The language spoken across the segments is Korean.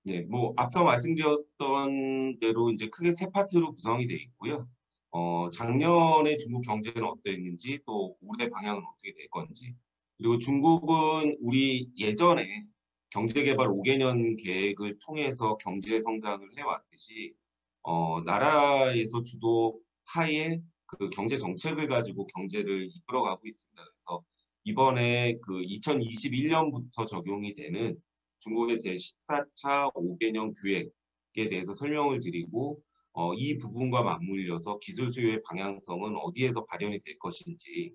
네, 뭐 앞서 말씀드렸던 대로 이제 크게 세 파트로 구성이 되어 있고요. 작년에 중국 경제는 어땠는지 또 올해 방향은 어떻게 될 건지 그리고 중국은 우리 예전에 경제개발 5개년 계획을 통해서 경제 성장을 해왔듯이 나라에서 주도 하에 그 경제 정책을 가지고 경제를 이끌어가고 있습니다. 그래서 이번에 그 2021년부터 적용이 되는 중국의 제14차 5개년 계획에 대해서 설명을 드리고 이 부분과 맞물려서 기술 수요의 방향성은 어디에서 발현이 될 것인지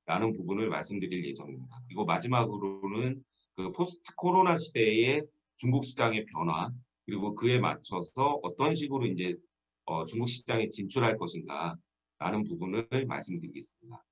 라는 부분을 말씀드릴 예정입니다. 그리고 마지막으로는 그 포스트 코로나 시대의 중국 시장의 변화 그리고 그에 맞춰서 어떤 식으로 이제 중국 시장에 진출할 것인가 라는 부분을 말씀드리겠습니다.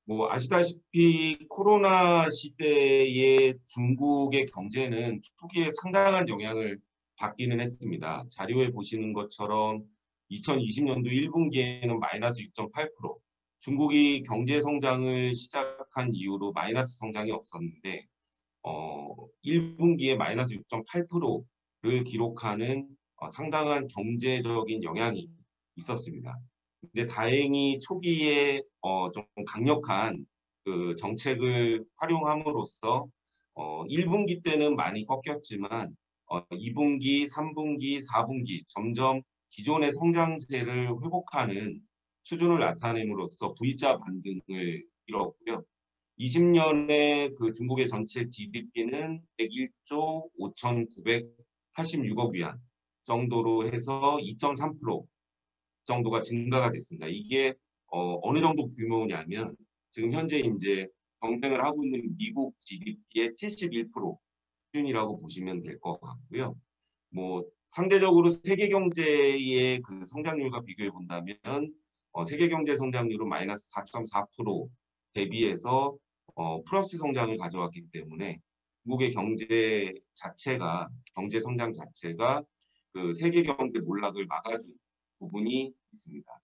뭐 아시다시피 코로나 시대의 중국의 경제는 초기에 상당한 영향을 받기는 했습니다. 자료에 보시는 것처럼 2020년도 1분기에는 마이너스 6.8%, 중국이 경제 성장을 시작한 이후로 마이너스 성장이 없었는데 1분기에 마이너스 6.8%를 기록하는 상당한 경제적인 영향이 있었습니다. 근데 다행히 초기에 좀 강력한 그 정책을 활용함으로써 1분기 때는 많이 꺾였지만 2분기, 3분기, 4분기 점점 기존의 성장세를 회복하는 수준을 나타냄으로써 V자 반등을 이뤘고요. 20년에 그 중국의 전체 GDP는 101조 5,986억 위안 정도로 해서 2.3% 정도가 증가가 됐습니다. 이게 어느 정도 규모냐면 지금 현재 이제 경쟁을 하고 있는 미국 GDP의 71% 수준이라고 보시면 될 것 같고요. 뭐 상대적으로 세계 경제의 그 성장률과 비교해 본다면 세계 경제 성장률은 마이너스 4.4% 대비해서 플러스 성장을 가져왔기 때문에 중국의 경제 성장 자체가 그 세계 경제 몰락을 막아준 부분이 있습니다.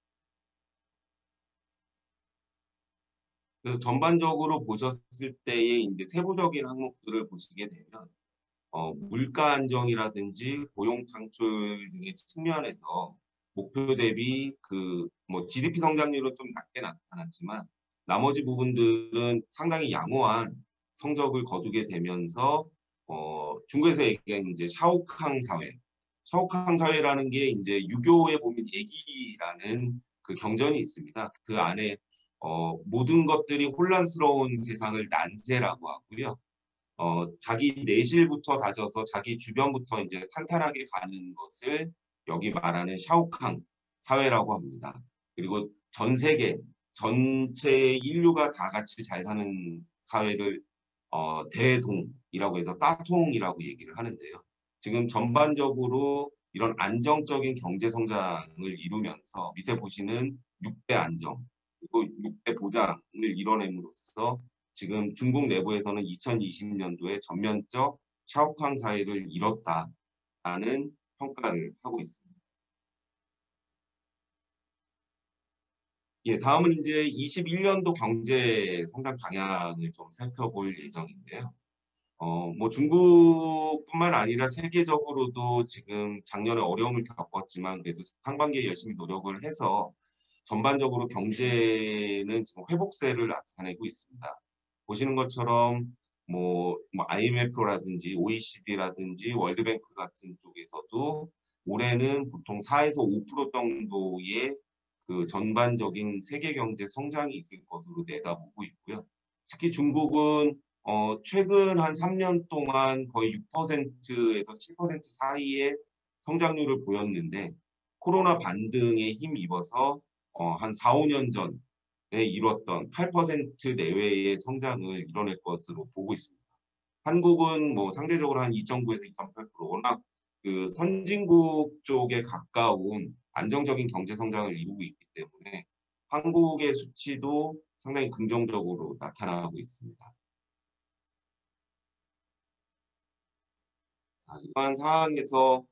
그래서 전반적으로 보셨을 때의 이제 세부적인 항목들을 보시게 되면 물가 안정이라든지 고용 창출 등의 측면에서 목표 대비 그 뭐 GDP 성장률은 좀 낮게 나타났지만 나머지 부분들은 상당히 양호한 성적을 거두게 되면서 중국에서 얘기하는 이제 샤오캉 사회, 샤오캉 사회라는 게 이제 유교에 보면 예기라는 그 경전이 있습니다. 그 안에 모든 것들이 혼란스러운 세상을 난세라고 하고요. 자기 내실부터 다져서 자기 주변부터 이제 탄탄하게 가는 것을 여기 말하는 샤오캉 사회라고 합니다. 그리고 전 세계 전체 인류가 다 같이 잘 사는 사회를 대동이라고 해서 따통이라고 얘기를 하는데요. 지금 전반적으로 이런 안정적인 경제 성장을 이루면서 밑에 보시는 6대 안정 그리고 6대 보장을 이뤄냄으로써 지금 중국 내부에서는 2020년도에 전면적 샤오캉 사회를 이뤘다라는 평가를 하고 있습니다. 예, 다음은 이제 21년도 경제 성장 방향을 좀 살펴볼 예정인데요. 뭐 중국뿐만 아니라 세계적으로도 지금 작년에 어려움을 겪었지만 그래도 상반기에 열심히 노력을 해서 전반적으로 경제는 지금 회복세를 나타내고 있습니다. 보시는 것처럼 뭐 IMF라든지 OECD라든지 월드뱅크 같은 쪽에서도 올해는 보통 4에서 5% 정도의 그 전반적인 세계 경제 성장이 있을 것으로 내다보고 있고요. 특히 중국은 최근 한 3년 동안 거의 6%에서 7% 사이의 성장률을 보였는데 코로나 반등에 힘입어서 한 4, 5년 전에 이뤘던 8% 내외의 성장을 이뤄낼 것으로 보고 있습니다. 한국은 뭐 상대적으로 한 2.9에서 2.8% 워낙 그 선진국 쪽에 가까운 안정적인 경제 성장을 이루고 있기 때문에 한국의 수치도 상당히 긍정적으로 나타나고 있습니다. 이러한 상황에서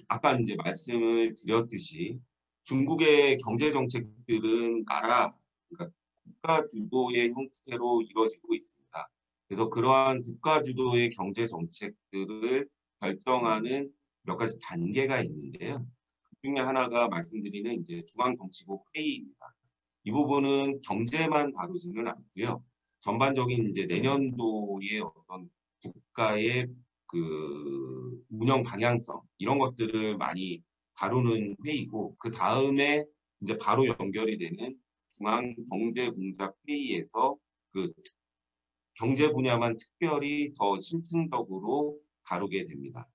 아까 이제 말씀을 드렸듯이 중국의 경제 정책들은 나라, 그러니까 국가 주도의 형태로 이루어지고 있습니다. 그래서 그러한 국가 주도의 경제 정책들을 결정하는 몇 가지 단계가 있는데요. 그 중에 하나가 말씀드리는 이제 중앙정치국 회의입니다. 이 부분은 경제만 다루지는 않고요. 전반적인 이제 내년도의 어떤 국가의 그 운영 방향성 이런 것들을 많이 다루는 회의고 그 다음에 이제 바로 연결이 되는 중앙경제공작회의에서 그 경제 분야만 특별히 더 심층적으로 다루게 됩니다.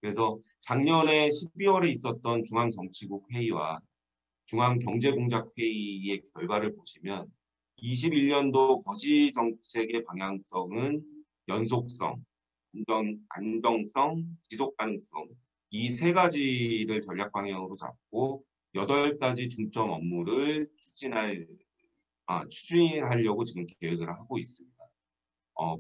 그래서 작년에 12월에 있었던 중앙정치국 회의와 중앙경제공작회의의 결과를 보시면 21년도 거시정책의 방향성은 연속성, 안정성, 지속가능성 이 세 가지를 전략 방향으로 잡고 8가지 중점 업무를 추진하려고 지금 계획을 하고 있습니다.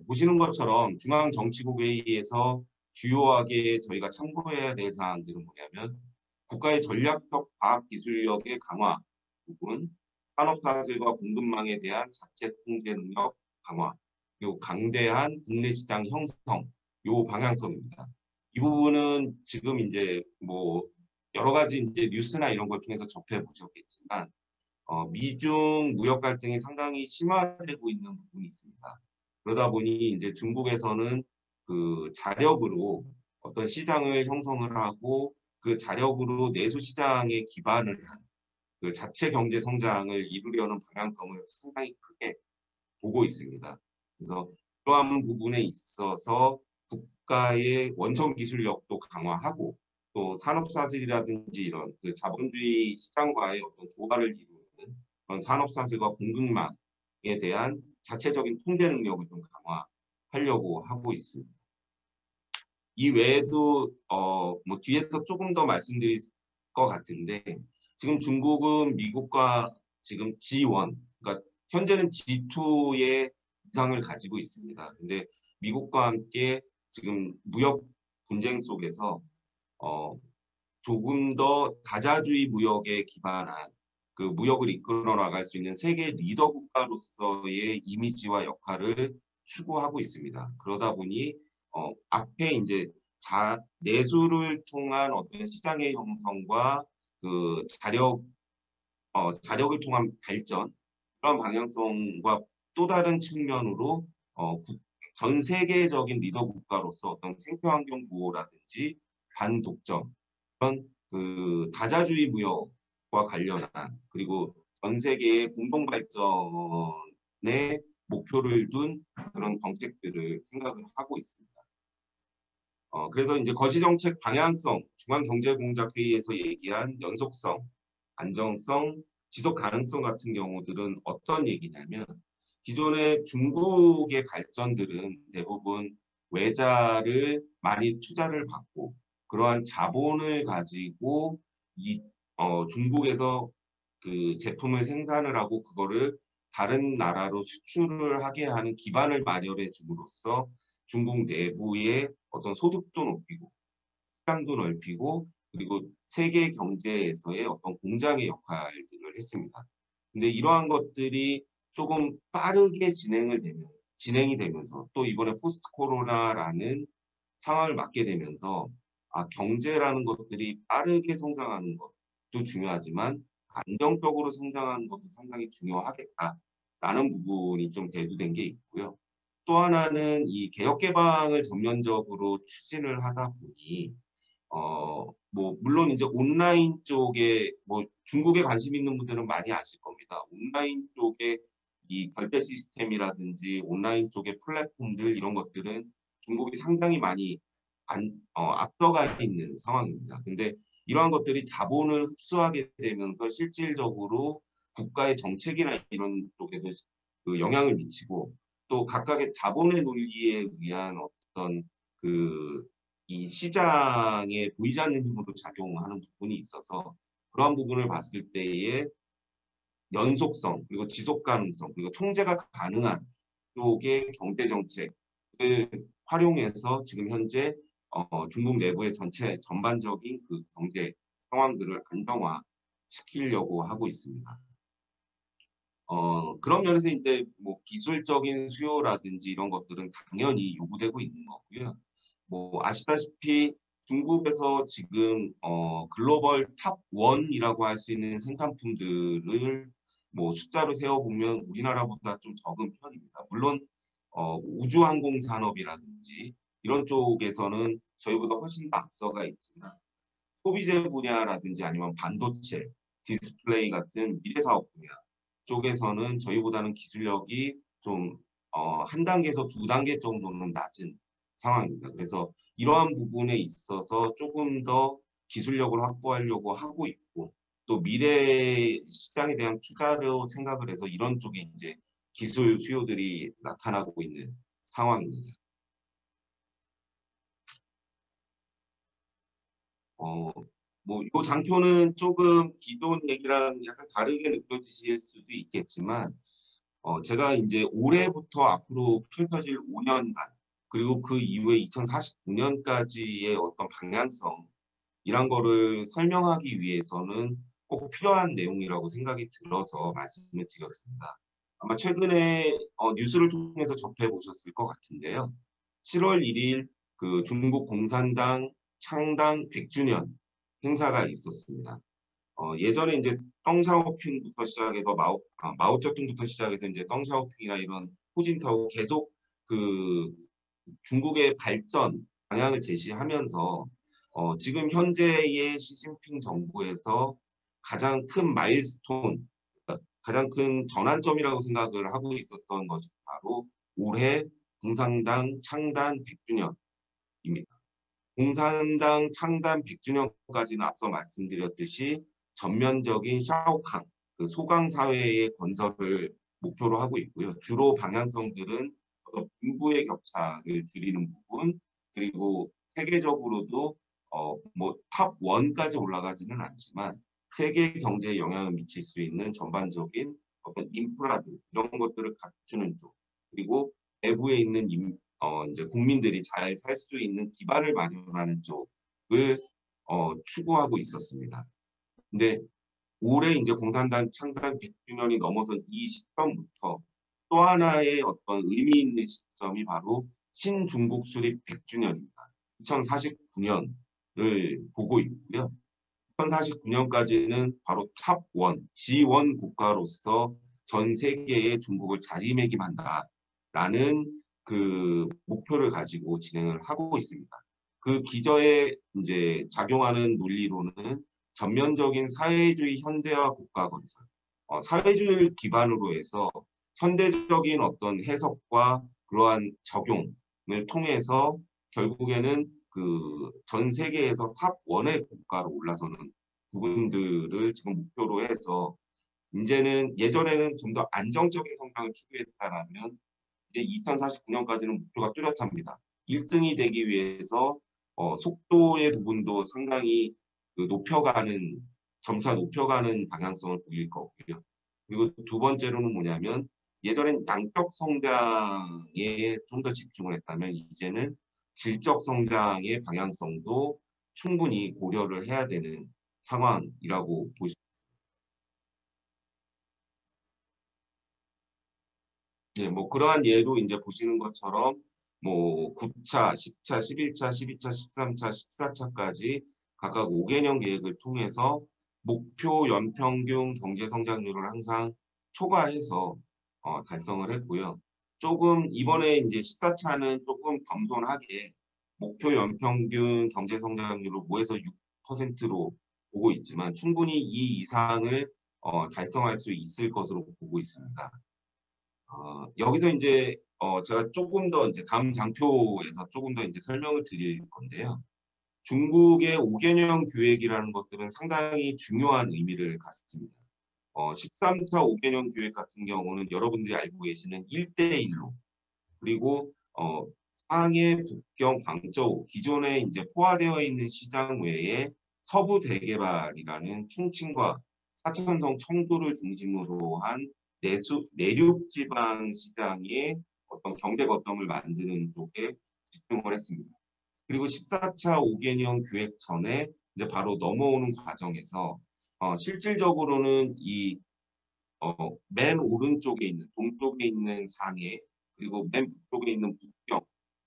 보시는 것처럼 중앙정치국 회의에서 주요하게 저희가 참고해야 될 사항들은 뭐냐면 국가의 전략적 과학기술력의 강화 부분, 산업사슬과 공급망에 대한 자체 통제 능력 강화, 그리고 강대한 국내 시장 형성, 요 방향성입니다. 이 부분은 지금 이제 뭐 여러 가지 이제 뉴스나 이런 걸 통해서 접해 보셨겠지만 미중 무역 갈등이 상당히 심화되고 있는 부분이 있습니다. 그러다 보니 이제 중국에서는 그 자력으로 어떤 시장을 형성을 하고 그 자력으로 내수 시장에 기반을 한 그 자체 경제 성장을 이루려는 방향성을 상당히 크게 보고 있습니다. 그래서 그러한 부분에 있어서 국가의 원천 기술력도 강화하고 또 산업사슬이라든지 이런 그 자본주의 시장과의 어떤 조화를 이루는 그런 산업사슬과 공급망에 대한 자체적인 통제 능력을 좀 강화하려고 하고 있습니다. 이 외에도 뭐 뒤에서 조금 더 말씀드릴 것 같은데 지금 중국은 미국과 지금 G1, 그러니까 현재는 G2의 이상을 가지고 있습니다. 근데 미국과 함께 지금 무역 분쟁 속에서 조금 더 다자주의 무역에 기반한 그 무역을 이끌어 나갈 수 있는 세계 리더 국가로서의 이미지와 역할을 추구하고 있습니다. 그러다 보니 앞에 이제 내수를 통한 어떤 시장의 형성과 그 자력을 통한 발전 그런 방향성과 또 다른 측면으로 전 세계적인 리더 국가로서 어떤 생태환경 보호라든지 반독점 그런 그 다자주의 무역과 관련한 그리고 전 세계의 공동 발전에 목표를 둔 그런 정책들을 생각을 하고 있습니다. 그래서 이제 거시정책 방향성, 중앙경제공작회의에서 얘기한 연속성, 안정성, 지속 가능성 같은 경우들은 어떤 얘기냐면 기존의 중국의 발전들은 대부분 외자를 많이 투자를 받고 그러한 자본을 가지고 중국에서 그 제품을 생산을 하고 그거를 다른 나라로 수출을 하게 하는 기반을 마련해 줌으로써 중국 내부의 어떤 소득도 높이고 시장도 넓히고 그리고 세계 경제에서의 어떤 공장의 역할들을 했습니다. 근데 이러한 것들이 조금 빠르게 진행이 되면서 또 이번에 포스트 코로나라는 상황을 맞게 되면서 경제라는 것들이 빠르게 성장하는 것도 중요하지만 안정적으로 성장하는 것도 상당히 중요하겠다라는 부분이 좀 대두된 게 있고요. 또 하나는 이 개혁 개방을 전면적으로 추진을 하다 보니 뭐 물론 이제 온라인 쪽에 뭐 중국에 관심 있는 분들은 많이 아실 겁니다. 온라인 쪽에 이 결제 시스템이라든지 온라인 쪽의 플랫폼들 이런 것들은 중국이 상당히 많이 앞서가 있는 상황입니다. 근데 이러한 것들이 자본을 흡수하게 되면서 실질적으로 국가의 정책이나 이런 쪽에도 그 영향을 미치고 또 각각의 자본의 논리에 의한 어떤 그 이 시장에 보이지 않는 힘으로 작용하는 부분이 있어서 그러한 부분을 봤을 때에 연속성 그리고 지속 가능성 그리고 통제가 가능한 쪽의 경제 정책을 활용해서 지금 현재 중국 내부의 전체 전반적인 그 경제 상황들을 안정화시키려고 하고 있습니다. 그런 면에서 이제 뭐 기술적인 수요라든지 이런 것들은 당연히 요구되고 있는 거고요. 뭐 아시다시피 중국에서 지금 글로벌 탑 원이라고 할 수 있는 생산품들을 뭐 숫자로 세어보면 우리나라보다 좀 적은 편입니다. 물론 우주항공 산업이라든지 이런 쪽에서는 저희보다 훨씬 더 앞서가 있지만 소비재 분야라든지 아니면 반도체, 디스플레이 같은 미래 사업 분야 쪽에서는 저희보다는 기술력이 좀 한 단계에서 두 단계 정도는 낮은 상황입니다. 그래서 이러한 부분에 있어서 조금 더 기술력을 확보하려고 하고 있고 또 미래 시장에 대한 투자로 생각을 해서 이런 쪽에 이제 기술 수요들이 나타나고 있는 상황입니다. 어, 뭐, 이 장표는 조금 기존 얘기랑 약간 다르게 느껴지실 수도 있겠지만, 제가 이제 올해부터 앞으로 펼쳐질 5년간, 그리고 그 이후에 2049년까지의 어떤 방향성, 이런 거를 설명하기 위해서는 꼭 필요한 내용이라고 생각이 들어서 말씀을 드렸습니다. 아마 최근에 뉴스를 통해서 접해 보셨을 것 같은데요. 7월 1일 그 중국 공산당 창당 100주년 행사가 있었습니다. 예전에 이제 덩샤오핑부터 시작해서 마오쩌둥부터 시작해서 이제 덩샤오핑이나 이런 후진타오 계속 그 중국의 발전 방향을 제시하면서 지금 현재의 시진핑 정부에서 가장 큰 마일스톤, 가장 큰 전환점이라고 생각을 하고 있었던 것이 바로 올해 공산당 창단 100주년입니다. 공산당 창단 100주년까지는 앞서 말씀드렸듯이 전면적인 샤오캉, 그 소강 사회의 건설을 목표로 하고 있고요. 주로 방향성들은 빈부의 격차를 줄이는 부분, 그리고 세계적으로도 뭐탑 1까지 올라가지는 않지만 세계 경제에 영향을 미칠 수 있는 전반적인 어떤 인프라들 이런 것들을 갖추는 쪽, 그리고 내부에 있는 이제 국민들이 잘 살 수 있는 기반을 마련하는 쪽을 추구하고 있었습니다. 근데 올해 이제 공산당 창단 100주년이 넘어선 이 시점부터 또 하나의 어떤 의미 있는 시점이 바로 신중국 수립 100주년입니다. 2049년을 보고 있고요. 2049년까지는 바로 탑 원, G1 국가로서 전 세계의 중국을 자리매김한다라는 그 목표를 가지고 진행을 하고 있습니다. 그 기저에 이제 작용하는 논리로는 전면적인 사회주의 현대화 국가 건설, 사회주의를 기반으로 해서 현대적인 어떤 해석과 그러한 적용을 통해서 결국에는 그 전 세계에서 탑 원의 국가로 올라서는 부분들을 지금 목표로 해서 이제는 예전에는 좀 더 안정적인 성장을 추구했다라면 이제 2049년까지는 목표가 뚜렷합니다. 1등이 되기 위해서 속도의 부분도 상당히 그 높여가는 점차 높여가는 방향성을 보일 거고요. 그리고 두 번째로는 뭐냐면 예전엔 양적 성장에 좀 더 집중을 했다면 이제는 질적 성장의 방향성도 충분히 고려를 해야 되는 상황이라고 보시. 네, 뭐 그러한 예로 이제 보시는 것처럼 뭐 9차, 10차, 11차, 12차, 13차, 14차까지 각각 5개년 계획을 통해서 목표 연평균 경제 성장률을 항상 초과해서 달성을 했고요. 조금 이번에 이제 14차는 조금 겸손하게 목표 연평균 경제 성장률을 5에서 6%로 보고 있지만 충분히 이 이상을 달성할 수 있을 것으로 보고 있습니다. 여기서 이제 제가 조금 더 이제 다음 장표에서 조금 더 이제 설명을 드릴 건데요. 중국의 5개년 계획이라는 것들은 상당히 중요한 의미를 갖습니다. 13차 5개년 계획 같은 경우는 여러분들이 알고 계시는 1대1로 그리고 상해, 북경, 광저우 기존에 이제 포화되어 있는 시장 외에 서부 대개발이라는 충칭과 사천성 청도를 중심으로 한 내륙 지방 시장의 어떤 경제 거점을 만드는 쪽에 집중을 했습니다. 그리고 14차 5개년 계획 전에 이제 바로 넘어오는 과정에서 실질적으로는 이 맨 오른쪽에 있는 동쪽에 있는 상해, 그리고 맨 북쪽에 있는 북경,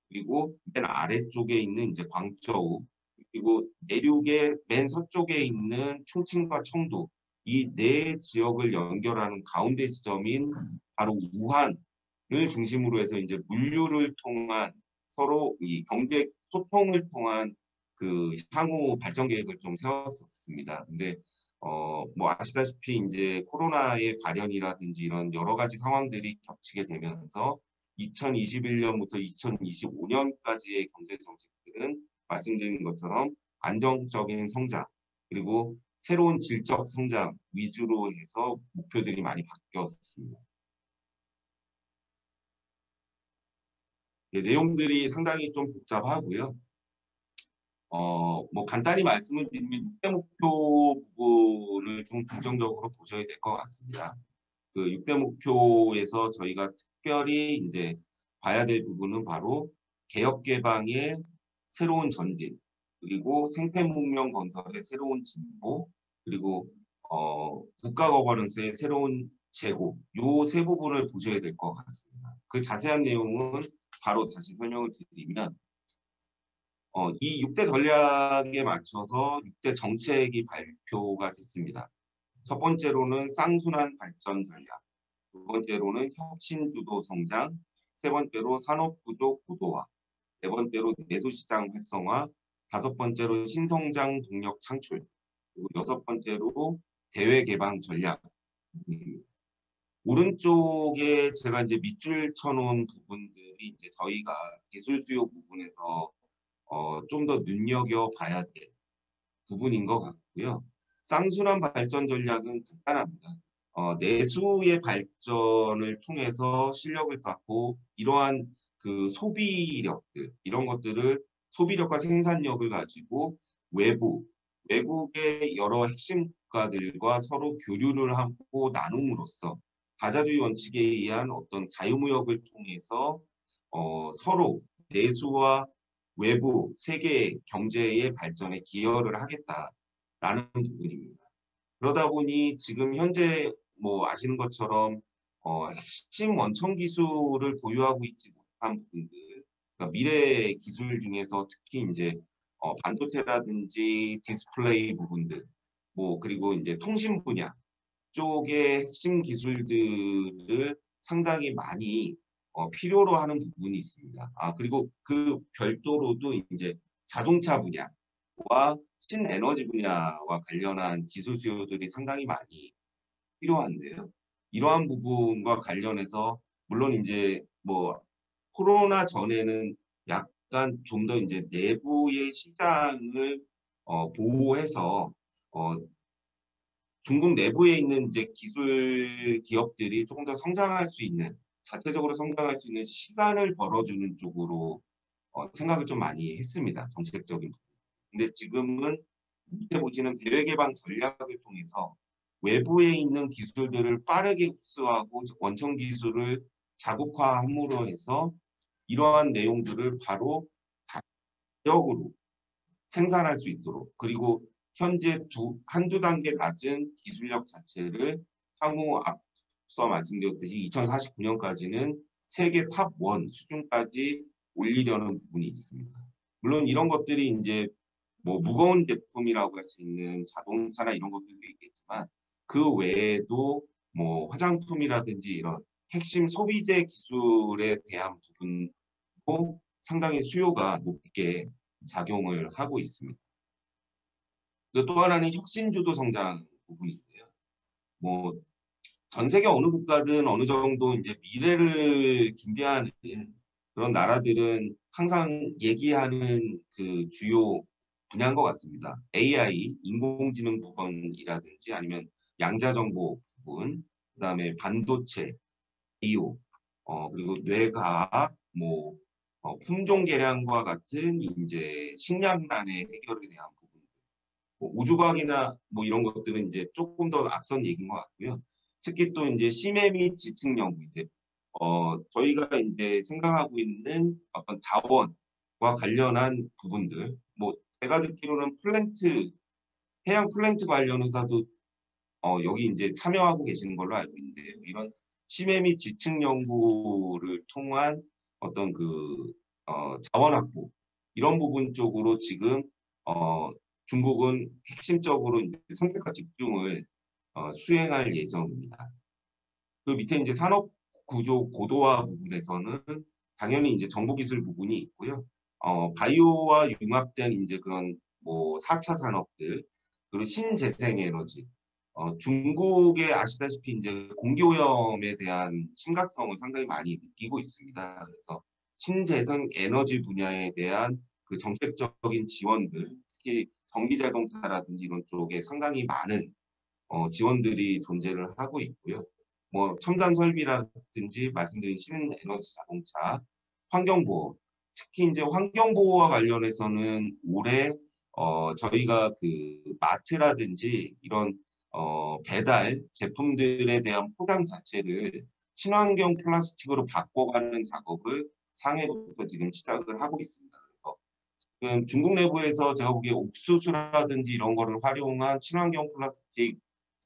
그리고 맨 아래쪽에 있는 이제 광저우, 그리고 내륙의 맨 서쪽에 있는 충칭과 청도, 이 네 지역을 연결하는 가운데 지점인 바로 우한을 중심으로 해서 이제 물류를 통한 서로 이 경제 소통을 통한 그 향후 발전 계획을 좀 세웠었습니다. 근데 뭐 아시다시피 이제 코로나의 발현이라든지 이런 여러 가지 상황들이 겹치게 되면서 2021년부터 2025년까지의 경제 정책들은 말씀드린 것처럼 안정적인 성장 그리고 새로운 질적 성장 위주로 해서 목표들이 많이 바뀌었습니다. 예, 내용들이 상당히 좀 복잡하고요. 뭐 간단히 말씀을 드리면 6대 목표 부분을 좀 중점적으로 보셔야 될 것 같습니다. 그 6대 목표에서 저희가 특별히 이제 봐야 될 부분은 바로 개혁 개방의 새로운 전진, 그리고 생태문명 건설의 새로운 진보, 그리고 국가 거버넌스의 새로운 제고, 요 세 부분을 보셔야 될 것 같습니다. 그 자세한 내용은 바로 다시 설명을 드리면 이 6대 전략에 맞춰서 6대 정책이 발표가 됐습니다. 첫 번째로는 쌍순환 발전 전략, 두 번째로는 혁신주도 성장, 세 번째로 산업구조 고도화, 네 번째로 내수시장 활성화, 다섯 번째로 신성장 동력 창출, 그리고 여섯 번째로 대외 개방 전략. 오른쪽에 제가 이제 밑줄 쳐놓은 부분들이 이제 저희가 기술 수요 부분에서 좀 더 눈여겨봐야 될 부분인 것 같고요. 쌍순환 발전 전략은 간단합니다. 내수의 발전을 통해서 실력을 쌓고 이러한 그 소비력들 이런 것들을 소비력과 생산력을 가지고 외국의 여러 핵심 국가들과 서로 교류를 하고 나눔으로써 다자주의 원칙에 의한 어떤 자유무역을 통해서 서로 내수와 외부 세계 경제의 발전에 기여를 하겠다라는 부분입니다. 그러다 보니 지금 현재 뭐 아시는 것처럼 핵심 원천 기술을 보유하고 있지 못한 부분들, 그러니까 미래 기술 중에서 특히 이제 반도체라든지 디스플레이 부분들, 뭐 그리고 이제 통신 분야 쪽의 핵심 기술들을 상당히 많이 필요로 하는 부분이 있습니다. 그리고 그 별도로도 이제 자동차 분야와 신에너지 분야와 관련한 기술 수요들이 상당히 많이 필요한데요. 이러한 부분과 관련해서 물론 이제 뭐 코로나 전에는 약간 좀 더 이제 내부의 시장을 보호해서 어, 중국 내부에 있는 이제 기술 기업들이 조금 더 성장할 수 있는 자체적으로 성장할 수 있는 시간을 벌어주는 쪽으로 생각을 좀 많이 했습니다. 정책적인 부분. 근데 지금은 밑에 보시는 대외 개방 전략을 통해서 외부에 있는 기술들을 빠르게 흡수하고 원천 기술을 자국화함으로 해서 이러한 내용들을 바로 지역으로 생산할 수 있도록 그리고 현재 한두 단계 낮은 기술력 자체를 향후 앞서 말씀드렸듯이 2049년까지는 세계 탑 원 수준까지 올리려는 부분이 있습니다. 물론 이런 것들이 이제 뭐 무거운 제품이라고 할 수 있는 자동차나 이런 것들도 있겠지만 그 외에도 뭐 화장품이라든지 이런 핵심 소비재 기술에 대한 부분도 상당히 수요가 높게 작용을 하고 있습니다. 또 하나는 혁신주도 성장 부분인데요. 뭐 전 세계 어느 국가든 어느 정도 이제 미래를 준비하는 그런 나라들은 항상 얘기하는 그 주요 분야인 것 같습니다. AI, 인공지능 부분이라든지 아니면 양자정보 부분, 그다음에 반도체, 바이오, 그리고 뇌과학, 뭐 품종 개량과 같은 이제 식량난의 해결에 대한 부분. 뭐 우주과학이나 뭐 이런 것들은 이제 조금 더 앞선 얘기인 것 같고요. 특히 또 이제 심해 및 지층 연구 이제 저희가 이제 생각하고 있는 어떤 자원과 관련한 부분들 뭐 제가 듣기로는 해양 플랜트 관련 회사도 여기 이제 참여하고 계시는 걸로 알고 있는데요. 이런 심해 및 지층 연구를 통한 어떤 자원 확보 이런 부분 쪽으로 지금 중국은 핵심적으로 이제 선택과 집중을 수행할 예정입니다. 그 밑에 이제 산업 구조 고도화 부분에서는 당연히 이제 정보기술 부분이 있고요. 바이오와 융합된 이제 그런 뭐 4차 산업들 그리고 신재생에너지 중국에 아시다시피 이제 공기오염에 대한 심각성을 상당히 많이 느끼고 있습니다. 그래서 신재생 에너지 분야에 대한 그 정책적인 지원들, 특히 전기자동차라든지 이런 쪽에 상당히 많은 지원들이 존재를 하고 있고요. 뭐 첨단 설비라든지 말씀드린 신에너지 자동차, 환경보호, 특히 이제 환경보호와 관련해서는 올해 저희가 그 마트라든지 이런 배달 제품들에 대한 포장 자체를 친환경 플라스틱으로 바꿔가는 작업을 상해부터 지금 시작을 하고 있습니다. 그래서 지금 중국 내부에서 제가 보기에 옥수수라든지 이런 거를 활용한 친환경 플라스틱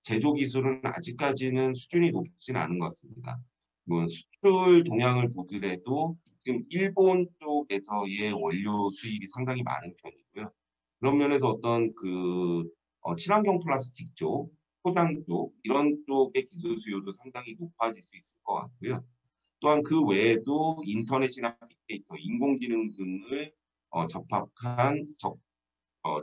제조 기술은 아직까지는 수준이 높진 않은 것 같습니다. 뭐 수출 동향을 보더라도 지금 일본 쪽에서의 원료 수입이 상당히 많은 편이고요. 그런 면에서 어떤 친환경 플라스틱 쪽, 포장 쪽 이런 쪽의 기술 수요도 상당히 높아질 수 있을 것 같고요. 또한 그 외에도 인터넷이나 빅데이터, 인공지능 등을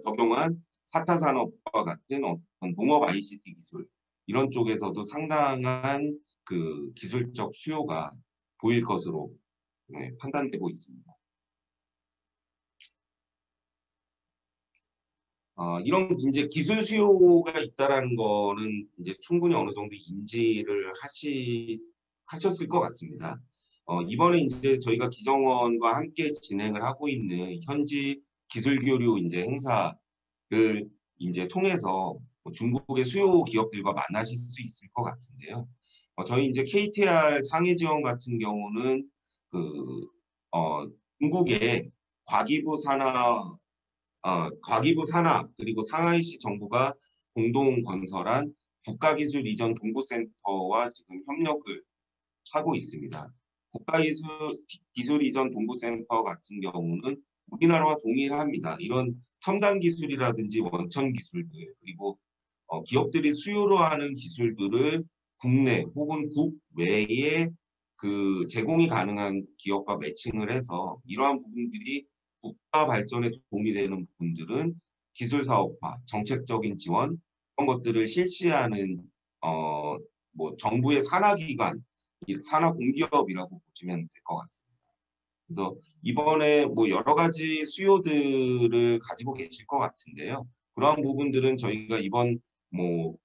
적용한 사타 산업과 같은 어떤 농업 ICT 기술 이런 쪽에서도 상당한 그 기술적 수요가 보일 것으로 판단되고 있습니다. 이런 이제 기술 수요가 있다라는 거는 이제 충분히 어느 정도 인지를 하셨을 것 같습니다. 이번에 이제 저희가 기정원과 함께 진행을 하고 있는 현지 기술 교류 이제 행사를 이제 통해서 중국의 수요 기업들과 만나실 수 있을 것 같은데요. 저희 이제 KTR 상해 지원 같은 경우는 그 중국의 과기부 산하 그리고 상하이시 정부가 공동 건설한 국가기술 이전 동부센터와 지금 협력을 하고 있습니다. 국가기술 이전 동부센터 같은 경우는 우리나라와 동일합니다. 이런 첨단 기술이라든지 원천 기술들 그리고 기업들이 수요로 하는 기술들을 국내 혹은 국외에 그 제공이 가능한 기업과 매칭을 해서 이러한 부분들이 국가 발전에 도움이 되는 부분들은 기술 사업화, 정책적인 지원 이런 것들을 실시하는 뭐 정부의 산하기관, 산하공기업이라고 보시면 될 것 같습니다. 그래서 이번에 뭐 여러 가지 수요들을 가지고 계실 것 같은데요. 그러한 부분들은 저희가 이번 뭐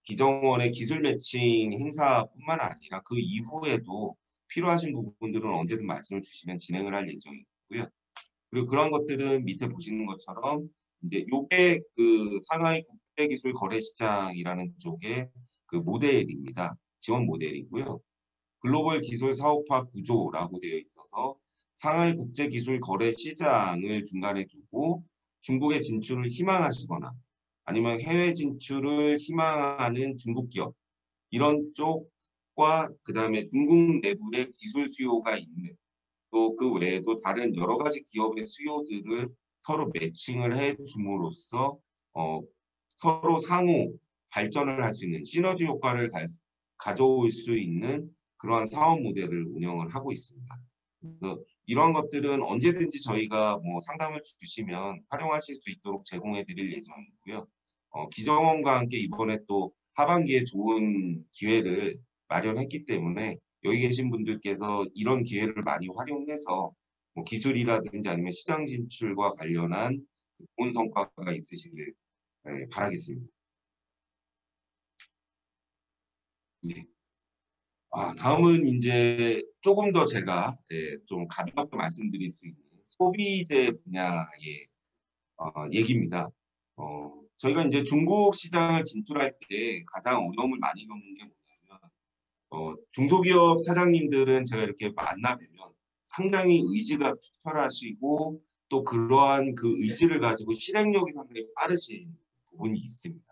기정원의 기술 매칭 행사뿐만 아니라 그 이후에도 필요하신 부분들은 언제든 말씀을 주시면 진행을 할 예정이고요. 그리고 그런 것들은 밑에 보시는 것처럼 이제 요게 그 상하이 국제기술 거래시장이라는 쪽의 그 모델입니다. 지원 모델이고요. 글로벌 기술 사업화 구조라고 되어 있어서 상하이 국제기술 거래시장을 중간에 두고 중국의 진출을 희망하시거나 아니면 해외 진출을 희망하는 중국 기업 이런 쪽과 그다음에 중국 내부의 기술 수요가 있는 또 그 외에도 다른 여러 가지 기업의 수요들을 서로 매칭을 해 줌으로써 서로 상호 발전을 할 수 있는 시너지 효과를 가져올 수 있는 그러한 사업 모델을 운영을 하고 있습니다. 그래서 이러한 것들은 언제든지 저희가 뭐 상담을 주시면 활용하실 수 있도록 제공해 드릴 예정이고요. 기정원과 함께 이번에 또 하반기에 좋은 기회를 마련했기 때문에 여기 계신 분들께서 이런 기회를 많이 활용해서 뭐 기술이라든지 아니면 시장 진출과 관련한 좋은 성과가 있으시길 바라겠습니다. 네. 다음은 이제 조금 더 제가 좀 가볍게 말씀드릴 수 있는 소비재 분야의 얘기입니다. 저희가 이제 중국 시장을 진출할 때 가장 어려움을 많이 겪는 게 뭐냐면 중소기업 사장님들은 제가 이렇게 만나뵈면 상당히 의지가 투철하시고 또 그러한 그 의지를 가지고 실행력이 상당히 빠르신 부분이 있습니다.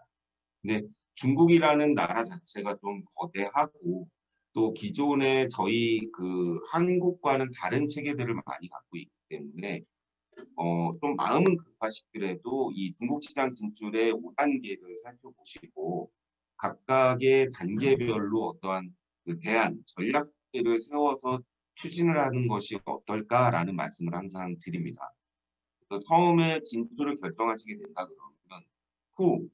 근데 중국이라는 나라 자체가 좀 거대하고 또 기존에 저희 그 한국과는 다른 체계들을 많이 갖고 있기 때문에 좀 마음은 급하시더라도 이 중국 시장 진출의 5단계를 살펴보시고 각각의 단계별로 어떠한 그 대안, 전략들을 세워서 추진을 하는 것이 어떨까라는 말씀을 항상 드립니다. 그래서 처음에 진출을 결정하시게 된다 그러면 후,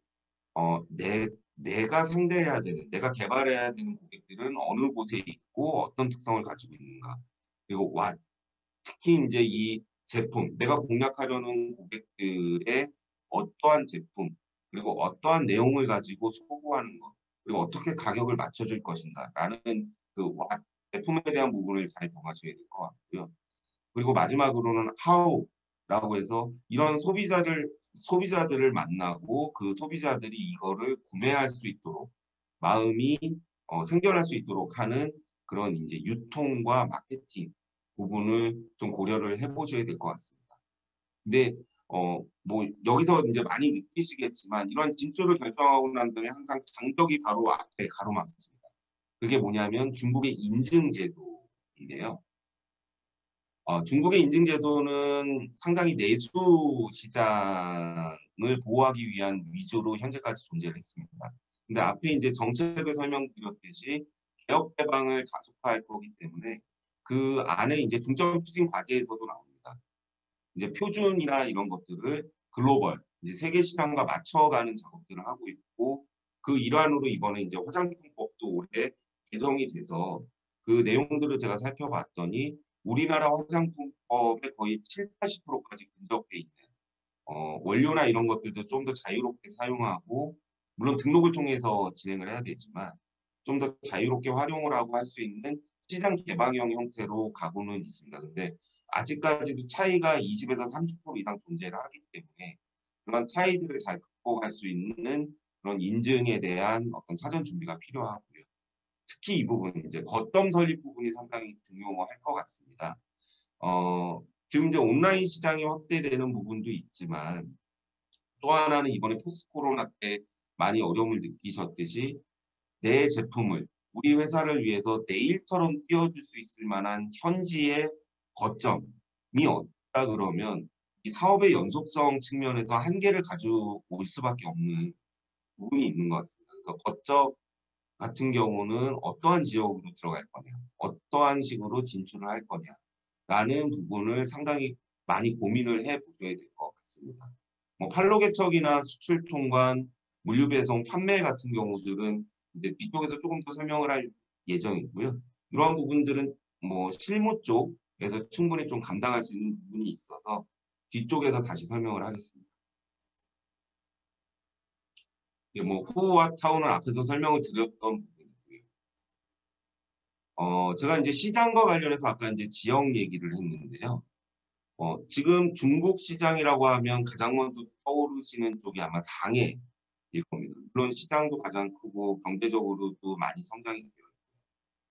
내가 상대해야 되는, 내가 개발해야 되는 고객들은 어느 곳에 있고 어떤 특성을 가지고 있는가. 그리고 특히 이제 이 제품, 내가 공략하려는 고객들의 어떠한 제품, 그리고 어떠한 내용을 가지고 소구하는 것, 그리고 어떻게 가격을 맞춰줄 것인가라는 그 제품에 대한 부분을 잘 정하셔야 될 것 같고요. 그리고 마지막으로는 how라고 해서 이런 소비자들을 만나고 그 소비자들이 이거를 구매할 수 있도록 마음이 생겨날 수 있도록 하는 그런 이제 유통과 마케팅 부분을 좀 고려를 해보셔야 될 것 같습니다. 근데 뭐 여기서 이제 많이 느끼시겠지만 이런 진출을 결정하고 난 다음에 항상 장벽이 바로 앞에 가로막습니다. 그게 뭐냐면 중국의 인증제도인데요. 중국의 인증제도는 상당히 내수 시장을 보호하기 위한 위주로 현재까지 존재를 했습니다. 근데 앞에 이제 정책을 설명드렸듯이 개혁 개방을 가속화할 거기 때문에 그 안에 이제 중점 추진 과제에서도 나옵니다. 이제 표준이나 이런 것들을 글로벌, 이제 세계 시장과 맞춰가는 작업들을 하고 있고 그 일환으로 이번에 이제 화장품법도 올해 개정이 돼서 그 내용들을 제가 살펴봤더니 우리나라 화장품법의 거의 7, 80%까지 근접해 있는 원료나 이런 것들도 좀 더 자유롭게 사용하고 물론 등록을 통해서 진행을 해야 되지만 좀 더 자유롭게 활용을 하고 할 수 있는 시장 개방형 형태로 가고는 있습니다. 근데 아직까지도 차이가 20에서 30% 이상 존재를 하기 때문에 그런 차이들을 잘 극복할 수 있는 그런 인증에 대한 어떤 사전 준비가 필요하고요. 특히 이 부분, 이제 거점 설립 부분이 상당히 중요할 것 같습니다. 지금 이제 온라인 시장이 확대되는 부분도 있지만 또 하나는 이번에 포스트 코로나 때 많이 어려움을 느끼셨듯이 내 제품을 우리 회사를 위해서 내일처럼 띄워줄 수 있을 만한 현지의 거점이 없다 그러면 이 사업의 연속성 측면에서 한계를 가져올 수밖에 없는 부분이 있는 것 같습니다. 그래서 거점 같은 경우는 어떠한 지역으로 들어갈 거냐, 어떠한 식으로 진출을 할 거냐라는 부분을 상당히 많이 고민을 해보셔야 될 것 같습니다. 뭐 판로 개척이나 수출 통관, 물류 배송, 판매 같은 경우들은 이제 뒤쪽에서 조금 더 설명을 할 예정이고요. 이러한 부분들은 뭐 실무 쪽에서 충분히 좀 감당할 수 있는 부분이 있어서 뒤쪽에서 다시 설명을 하겠습니다. 뭐 후와 타운은 앞에서 설명을 드렸던 부분이고요. 제가 이제 시장과 관련해서 아까 이제 지역 얘기를 했는데요. 지금 중국 시장이라고 하면 가장 먼저 떠오르시는 쪽이 아마 상해일 겁니다. 물론 시장도 가장 크고 경제적으로도 많이 성장이 되어 있고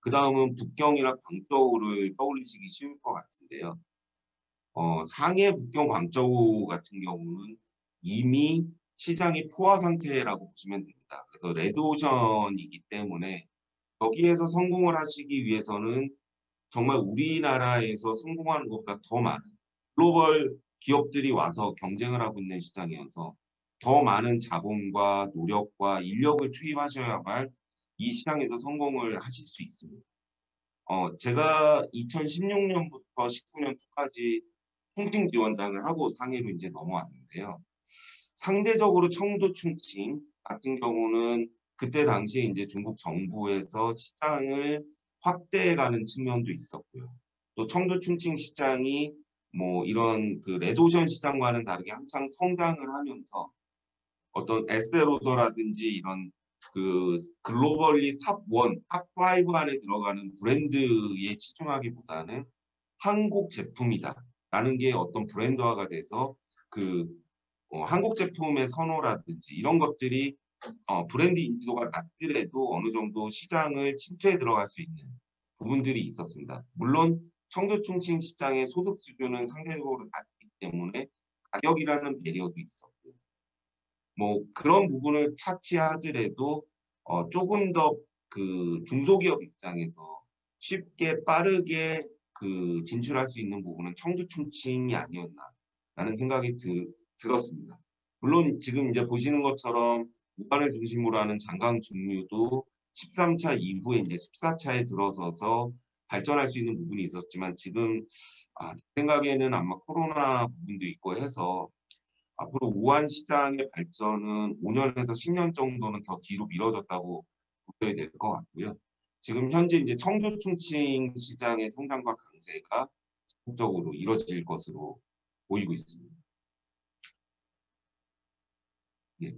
그 다음은 북경이나 광저우를 떠올리시기 쉬울 것 같은데요. 상해, 북경, 광저우 같은 경우는 이미 시장이 포화 상태라고 보시면 됩니다. 그래서 레드오션이기 때문에 여기에서 성공을 하시기 위해서는 정말 우리나라에서 성공하는 것보다 더 많은 글로벌 기업들이 와서 경쟁을 하고 있는 시장이어서 더 많은 자본과 노력과 인력을 투입하셔야만 이 시장에서 성공을 하실 수 있습니다. 제가 2016년부터 19년 초까지 충칭 지원장을 하고 상해로 이제 넘어왔는데요. 상대적으로 청도 충칭 같은 경우는 그때 당시에 이제 중국 정부에서 시장을 확대해가는 측면도 있었고요. 또 청도 충칭 시장이 뭐 이런 그 레드오션 시장과는 다르게 한창 성장을 하면서 어떤 에스테로더라든지 이런 그 글로벌리 탑 1, 탑 5 안에 들어가는 브랜드에 치중하기보다는 한국 제품이다라는 게 어떤 브랜드화가 돼서 그 한국 제품의 선호라든지 이런 것들이 브랜드 인지도가 낮더라도 어느 정도 시장을 침투해 들어갈 수 있는 부분들이 있었습니다. 물론 청도 충칭 시장의 소득 수준은 상대적으로 낮기 때문에 가격이라는 배려도 있었고 뭐 그런 부분을 차치하더라도 조금 더 그 중소기업 입장에서 쉽게 빠르게 그 진출할 수 있는 부분은 청주충칭이 아니었나라는 생각이 들었습니다. 물론 지금 이제 보시는 것처럼 우한을 중심으로 하는 장강 중류도 13차 이후에 이제 14차에 들어서서 발전할 수 있는 부분이 있었지만 지금 제 생각에는 아마 코로나 부분도 있고 해서 앞으로 우한 시장의 발전은 5년에서 10년 정도는 더 뒤로 미뤄졌다고 보여야 될 것 같고요. 지금 현재 이제 청주 충칭 시장의 성장과 강세가 적극적으로 이뤄질 것으로 보이고 있습니다. 예.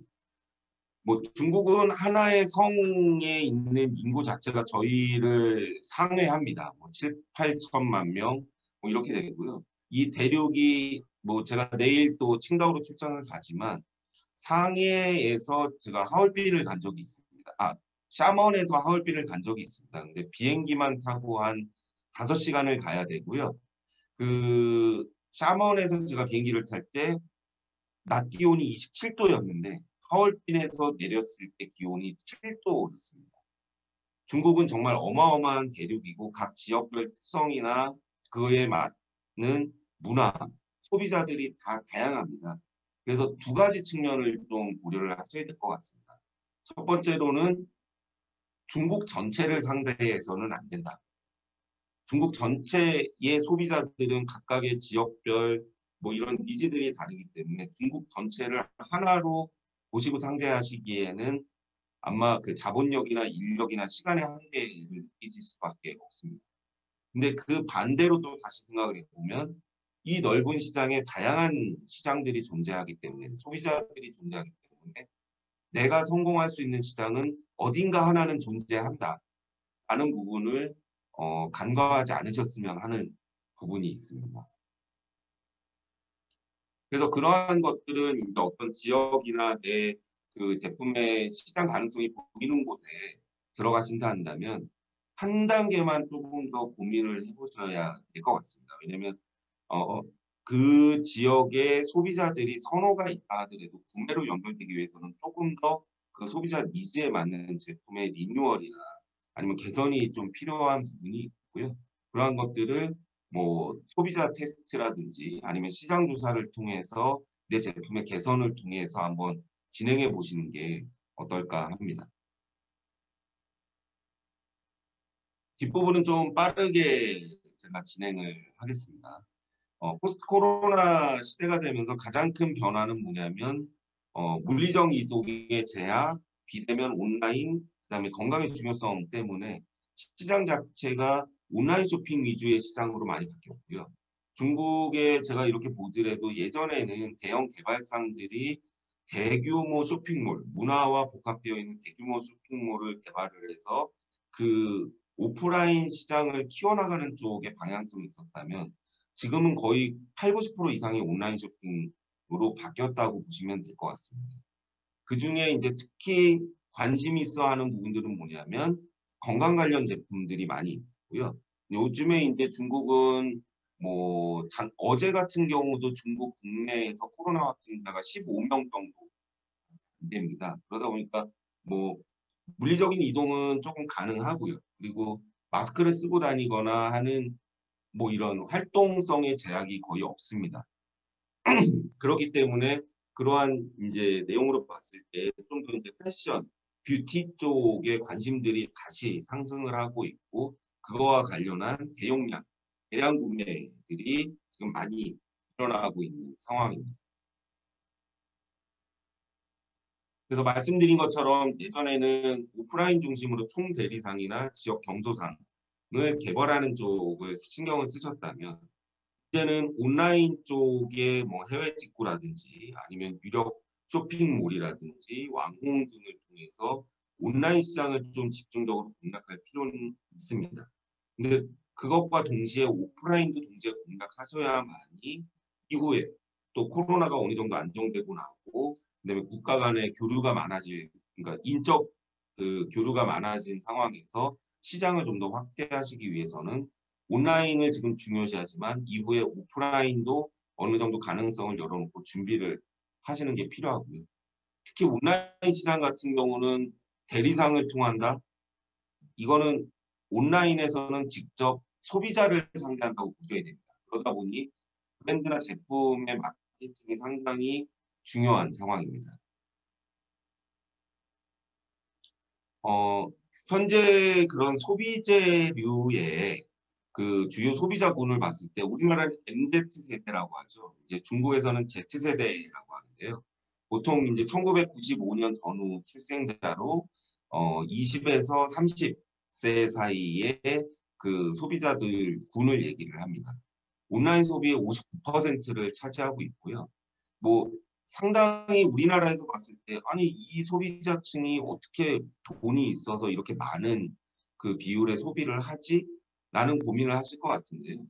뭐 중국은 하나의 성에 있는 인구 자체가 저희를 상회합니다. 뭐 7, 8천만 명 뭐 이렇게 되고요. 이 대륙이 뭐 제가 내일 또 칭다오로 출장을 가지만 상해에서 제가 하얼빈을 간 적이 있습니다. 샤먼에서 하얼빈을 간 적이 있습니다. 근데 비행기만 타고 한 5시간을 가야 되고요. 그 샤먼에서 제가 비행기를 탈 때 낮 기온이 27도였는데 하얼빈에서 내렸을 때 기온이 7도였습니다. 중국은 정말 어마어마한 대륙이고 각 지역별 특성이나 그에 맞는 문화, 소비자들이 다 다양합니다. 그래서 두 가지 측면을 좀 고려를 하셔야 될 것 같습니다. 첫 번째로는 중국 전체를 상대해서는 안 된다. 중국 전체의 소비자들은 각각의 지역별 뭐 이런 니즈들이 다르기 때문에 중국 전체를 하나로 보시고 상대하시기에는 아마 그 자본력이나 인력이나 시간의 한계를 느끼실 수밖에 없습니다. 근데 그 반대로 또 다시 생각을 해보면 이 넓은 시장에 다양한 시장들이 존재하기 때문에 소비자들이 존재하기 때문에 내가 성공할 수 있는 시장은 어딘가 하나는 존재한다 라는 부분을 간과하지 않으셨으면 하는 부분이 있습니다. 그래서 그러한 것들은 이제 어떤 지역이나 내 그 제품의 시장 가능성이 보이는 곳에 들어가신다 한다면 한 단계만 조금 더 고민을 해보셔야 될 것 같습니다. 왜냐하면 그 지역의 소비자들이 선호가 있다 하더라도 구매로 연결되기 위해서는 조금 더 그 소비자 니즈에 맞는 제품의 리뉴얼이나 아니면 개선이 좀 필요한 부분이 있고요. 그러한 것들을 뭐 소비자 테스트라든지 아니면 시장 조사를 통해서 내 제품의 개선을 통해서 한번 진행해 보시는 게 어떨까 합니다. 뒷부분은 좀 빠르게 제가 진행을 하겠습니다. 포스트 코로나 시대가 되면서 가장 큰 변화는 뭐냐면 물리적 이동의 제약, 비대면 온라인, 그다음에 건강의 중요성 때문에 시장 자체가 온라인 쇼핑 위주의 시장으로 많이 바뀌었고요. 중국에 제가 이렇게 보더라도 예전에는 대형 개발상들이 대규모 쇼핑몰, 문화와 복합되어 있는 대규모 쇼핑몰을 개발을 해서 그 오프라인 시장을 키워나가는 쪽에 방향성이 있었다면 지금은 거의 8, 90% 이상이 온라인 쇼핑으로 바뀌었다고 보시면 될 것 같습니다. 그중에 이제 특히 관심이 있어 하는 부분들은 뭐냐면 건강 관련 제품들이 많이 있고요. 요즘에 이제 중국은 뭐 어제 같은 경우도 중국 국내에서 코로나 확진자가 15명 정도 됩니다. 그러다 보니까 뭐 물리적인 이동은 조금 가능하고요. 그리고 마스크를 쓰고 다니거나 하는 뭐 이런 활동성의 제약이 거의 없습니다. 그렇기 때문에 그러한 이제 내용으로 봤을 때 좀 더 이제 패션, 뷰티 쪽에 관심들이 다시 상승을 하고 있고 그거와 관련한 대용량, 대량 구매들이 지금 많이 일어나고 있는 상황입니다. 그래서 말씀드린 것처럼 예전에는 오프라인 중심으로 총대리상이나 지역 경조상을 개발하는 쪽을 신경을 쓰셨다면 이제는 온라인 쪽에 뭐 해외 직구라든지 아니면 유력 쇼핑몰이라든지网红 등을 통해서 온라인 시장을 좀 집중적으로 공략할 필요는 있습니다. 근데 그것과 동시에 오프라인도 동시에 공략하셔야만이 이후에 또 코로나가 어느 정도 안정되고 나고 그다음에 국가 간의 교류가 많아질 그러니까 인적 그 교류가 많아진 상황에서 시장을 좀 더 확대하시기 위해서는 온라인을 지금 중요시하지만 이후에 오프라인도 어느 정도 가능성을 열어놓고 준비를 하시는 게 필요하고요. 특히 온라인 시장 같은 경우는 대리상을 통한다. 이거는 온라인에서는 직접 소비자를 상대한다고 보셔야 됩니다. 그러다 보니 브랜드나 제품의 마케팅이 상당히 중요한 상황입니다. 현재 그런 소비재류의 그 주요 소비자군을 봤을 때 우리나라는 MZ세대라고 하죠. 이제 중국에서는 Z세대라고 하는데요. 보통 이제 1995년 전후 출생자로 20에서 30세 사이의 그 소비자들 군을 얘기를 합니다. 온라인 소비의 59%를 차지하고 있고요. 뭐 상당히 우리나라에서 봤을 때 아니 이 소비자층이 어떻게 돈이 있어서 이렇게 많은 그 비율의 소비를 하지? 라는 고민을 하실 것 같은데요.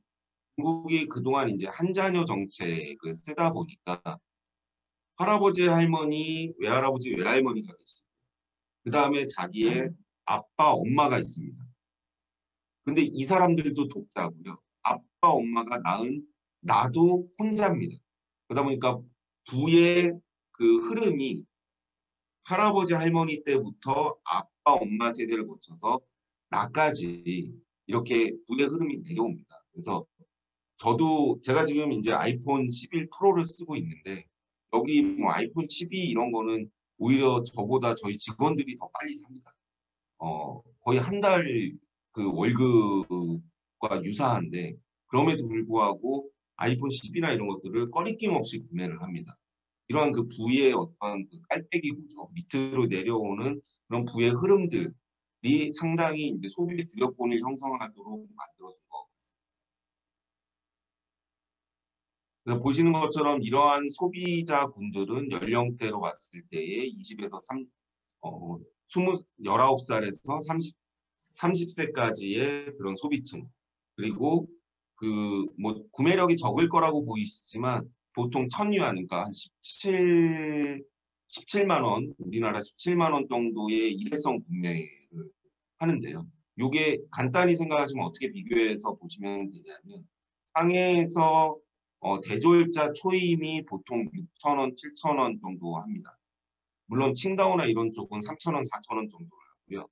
중국이 그동안 이제 한 자녀 정책을 쓰다 보니까 할아버지 할머니, 외할아버지 외할머니가 계시고 그 다음에 자기의 아빠 엄마가 있습니다. 근데 이 사람들도 독자고요. 아빠 엄마가 낳은 나도 혼자입니다. 그러다 보니까 부의 그 흐름이 할아버지 할머니 때부터 아빠 엄마 세대를 거쳐서 나까지 이렇게 부의 흐름이 내려옵니다. 그래서 저도 제가 지금 이제 아이폰 11 프로를 쓰고 있는데 여기 뭐 아이폰 12 이런 거는 오히려 저보다 저희 직원들이 더 빨리 삽니다. 거의 한 달 그 월급과 유사한데 그럼에도 불구하고 아이폰 10이나 이런 것들을 꺼리낌 없이 구매를 합니다. 이러한 그 부의 어떤 그 깔때기 구조, 밑으로 내려오는 그런 부의 흐름들이 상당히 이제 소비 주력권을 형성하도록 만들어준 것 같습니다. 그래서 보시는 것처럼 이러한 소비자군들은 연령대로 봤을 때에 20에서 19살에서 30세까지의 그런 소비층. 그리고 그 뭐 구매력이 적을 거라고 보이시지만 보통 1,000위안, 그러니까 한 17만 원, 우리나라 17만 원 정도의 일회성 구매를 하는데요. 요게 간단히 생각하시면 어떻게 비교해서 보시면 되냐면 상해에서 대졸자 초임이 보통 6,000원, 7,000원 정도 합니다. 물론 칭다오나 이런 쪽은 3,000원, 4,000원 정도를 하고요.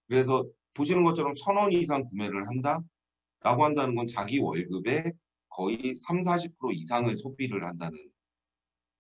그래서 보시는 것처럼 1,000원 이상 구매를 한다라고 한다는 건 자기 월급의 거의 3, 40% 이상을 소비를 한다는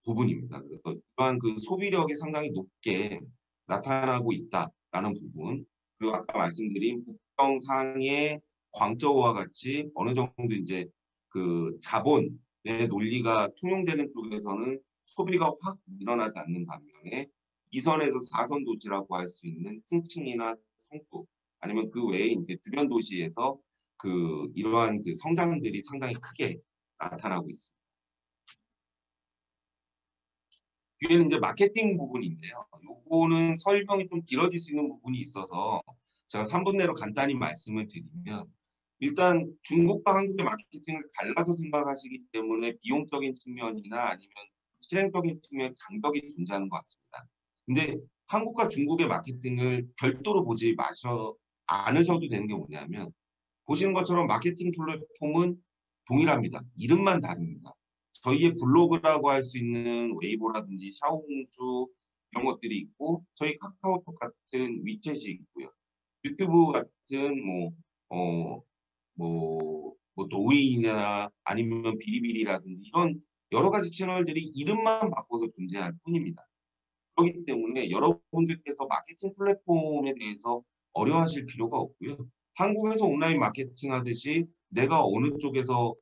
부분입니다. 그래서 이러한 그 소비력이 상당히 높게 나타나고 있다라는 부분. 그리고 아까 말씀드린 국정상의 광저우와 같이 어느 정도 이제 그 자본의 논리가 통용되는 쪽에서는 소비가 확 일어나지 않는 반면에 2선에서 4선 도시라고 할 수 있는 충칭이나 성북 아니면 그 외에 이제 주변 도시에서 그 이러한 그 성장들이 상당히 크게 나타나고 있습니다. 뒤에는 이제 마케팅 부분인데요. 요거는 설명이 좀 길어질 수 있는 부분이 있어서 제가 3분 내로 간단히 말씀을 드리면 일단 중국과 한국의 마케팅을 갈라서 생각하시기 때문에 비용적인 측면이나 아니면 실행적인 측면 장벽이 존재하는 것 같습니다. 근데 한국과 중국의 마케팅을 별도로 보지 않으셔도 되는 게 뭐냐면 보시는 것처럼 마케팅 플랫폼은 동일합니다. 이름만 다릅니다. 저희의 블로그라고 할 수 있는 웨이보라든지 샤오홍슈 이런 것들이 있고 저희 카카오톡 같은 위챗이 있고요. 유튜브 같은 뭐 도이나 아니면 비리비리라든지 이런 여러 가지 채널들이 이름만 바꿔서 존재할 뿐입니다. 그렇기 때문에 여러분들께서 마케팅 플랫폼에 대해서 어려워하실 필요가 없고요. 한국에서 온라인 마케팅 하듯이 내가 어느 쪽에서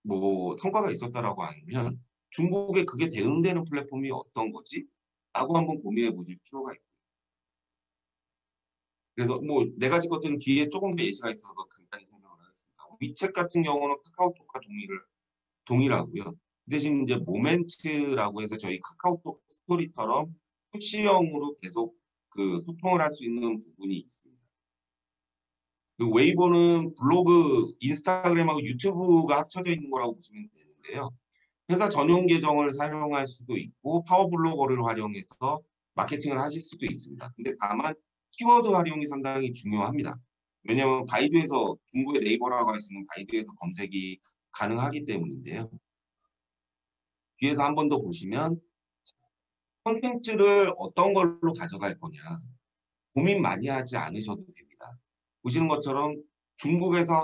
뭐 성과가 있었다라고 하면 중국에 그게 대응되는 플랫폼이 어떤 거지? 라고 한번 고민해 보실 필요가 있고. 그래서 뭐 네 가지 것들은 뒤에 조금 더 예시가 있어서 간단히 설명을 하겠습니다. 위챗 같은 경우는 카카오톡과 동일하고요. 그 대신 이제 모멘트라고 해서 저희 카카오톡 스토리처럼 푸시형으로 계속 그 소통을 할 수 있는 부분이 있습니다. 그 웨이보는 블로그, 인스타그램하고 유튜브가 합쳐져 있는 거라고 보시면 되는데요. 회사 전용 계정을 사용할 수도 있고 파워블로거를 활용해서 마케팅을 하실 수도 있습니다. 근데 다만 키워드 활용이 상당히 중요합니다. 왜냐하면 바이두에서 중국의 네이버라고 할 수 있는 바이두에서 검색이 가능하기 때문인데요. 뒤에서 한 번 더 보시면 콘텐츠를 어떤 걸로 가져갈 거냐 고민 많이 하지 않으셔도 됩니다. 보시는 것처럼 중국에서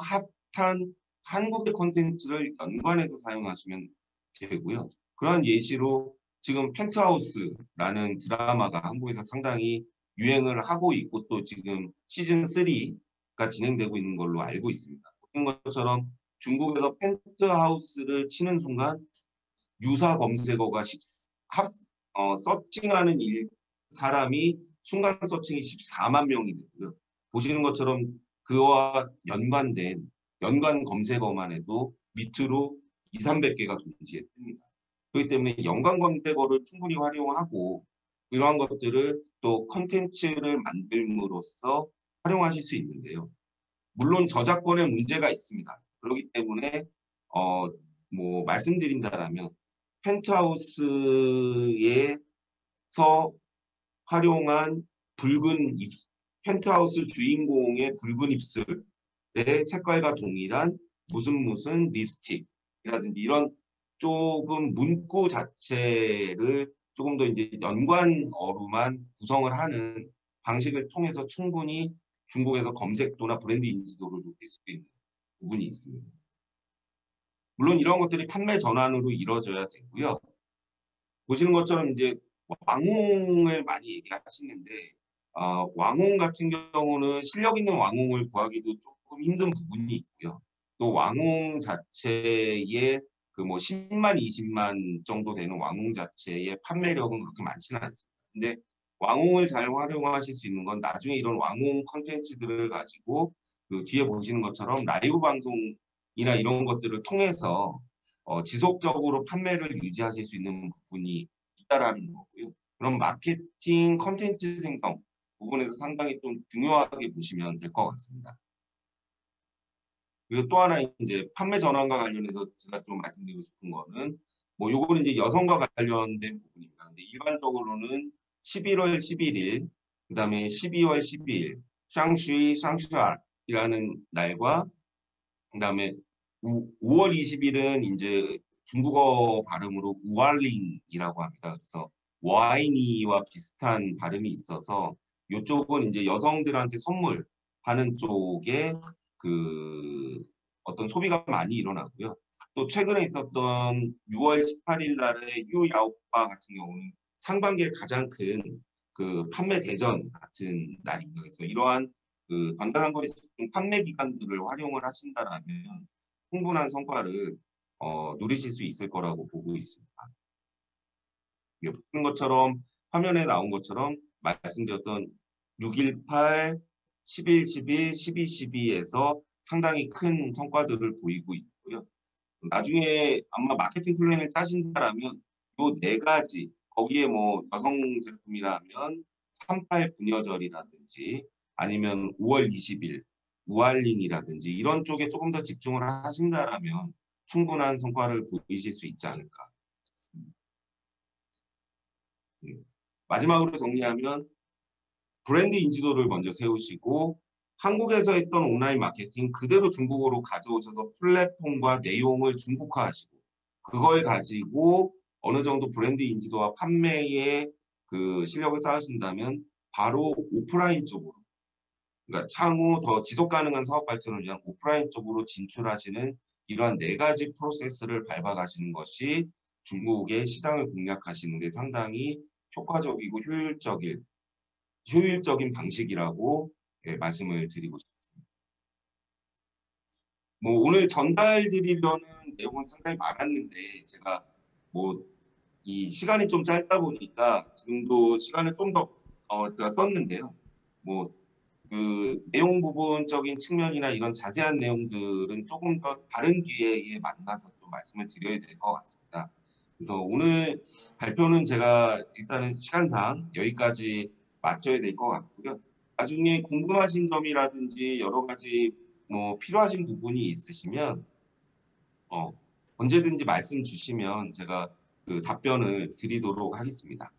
핫한 한국의 콘텐츠를 연관해서 사용하시면 되고요. 그런 예시로 지금 펜트하우스라는 드라마가 한국에서 상당히 유행을 하고 있고 또 지금 시즌 3가 진행되고 있는 걸로 알고 있습니다. 보시는 것처럼 중국에서 펜트하우스를 치는 순간 유사 검색어가 서칭하는 사람이 순간 서칭이 14만 명이 되고요. 보시는 것처럼 그와 연관된 연관 검색어만 해도 밑으로 2, 300개가 동시에 뜹니다. 그렇기 때문에 연관 검색어를 충분히 활용하고 이러한 것들을 또 컨텐츠를 만들므로써 활용하실 수 있는데요. 물론 저작권의 문제가 있습니다. 그렇기 때문에 뭐 말씀드린다라면 펜트하우스에서 활용한 붉은 펜트하우스 주인공의 붉은 입술의 색깔과 동일한 무슨 립스틱이라든지 이런 조금 문구 자체를 조금 더 이제 연관어로만 구성을 하는 방식을 통해서 충분히 중국에서 검색도나 브랜드 인지도를 높일 수 있는 부분이 있습니다. 물론 이런 것들이 판매 전환으로 이루어져야 되고요. 보시는 것처럼 이제 왕홍을 많이 얘기하시는데 왕홍 같은 경우는 실력 있는 왕홍을 구하기도 조금 힘든 부분이 있고요. 또 왕홍 자체의 그 뭐 10만, 20만 정도 되는 왕홍 자체의 판매력은 그렇게 많지는 않습니다. 근데 왕홍을 잘 활용하실 수 있는 건 나중에 이런 왕홍 컨텐츠들을 가지고 그 뒤에 보시는 것처럼 라이브 방송이나 이런 것들을 통해서 지속적으로 판매를 유지하실 수 있는 부분이 있다라는 거고요. 그럼 마케팅 컨텐츠 생성 부분에서 상당히 좀 중요하게 보시면 될 것 같습니다. 그리고 또 하나 이제 판매 전환과 관련해서 제가 좀 말씀드리고 싶은 거는 뭐 요거는 이제 여성과 관련된 부분입니다. 근데 일반적으로는 11월 11일, 그다음에 12월 12일, 샹슈이라는 날과 그다음에 5월 20일은 이제 중국어 발음으로 우알링이라고 합니다. 그래서 와이니와 비슷한 발음이 있어서 이쪽은 이제 여성들한테 선물하는 쪽에 그 어떤 소비가 많이 일어나고요. 또 최근에 있었던 6월 18일 날의 유야오빠 같은 경우는 상반기에 가장 큰 그 판매 대전 같은 날입니다. 그래서 이러한 그 관광거리 판매 기관들을 활용을 하신다라면 충분한 성과를 누리실 수 있을 거라고 보고 있습니다. 보는 것처럼 화면에 나온 것처럼 말씀드렸던 618, 11, 11, 12, 12에서 상당히 큰 성과들을 보이고 있고요. 나중에 아마 마케팅 플랜을 짜신다라면 이 네 가지 거기에 뭐 여성 제품이라면 38 부녀절이라든지 아니면 5월 20일 우알링이라든지 이런 쪽에 조금 더 집중을 하신다라면 충분한 성과를 보이실 수 있지 않을까 싶습니다. 마지막으로 정리하면 브랜드 인지도를 먼저 세우시고 한국에서 했던 온라인 마케팅 그대로 중국어로 가져오셔서 플랫폼과 내용을 중국화하시고 그걸 가지고 어느 정도 브랜드 인지도와 판매의 그 실력을 쌓으신다면 바로 오프라인 쪽으로 그러니까 향후 더 지속 가능한 사업 발전을 위한 오프라인 쪽으로 진출하시는 이러한 네 가지 프로세스를 밟아가시는 것이 중국의 시장을 공략하시는 데 상당히 효과적이고 효율적인 방식이라고 말씀을 드리고 싶습니다. 뭐 오늘 전달드리려는 내용은 상당히 많았는데 제가 뭐 이 시간이 좀 짧다 보니까 지금도 시간을 좀 더 제가 썼는데요. 뭐 그 내용 부분적인 측면이나 이런 자세한 내용들은 조금 더 다른 기회에 만나서 좀 말씀을 드려야 될 것 같습니다. 그래서 오늘 발표는 제가 일단은 시간상 여기까지 맞춰야 될 것 같고요. 나중에 궁금하신 점이라든지 여러 가지 뭐 필요하신 부분이 있으시면 언제든지 말씀 주시면 제가 그 답변을 드리도록 하겠습니다.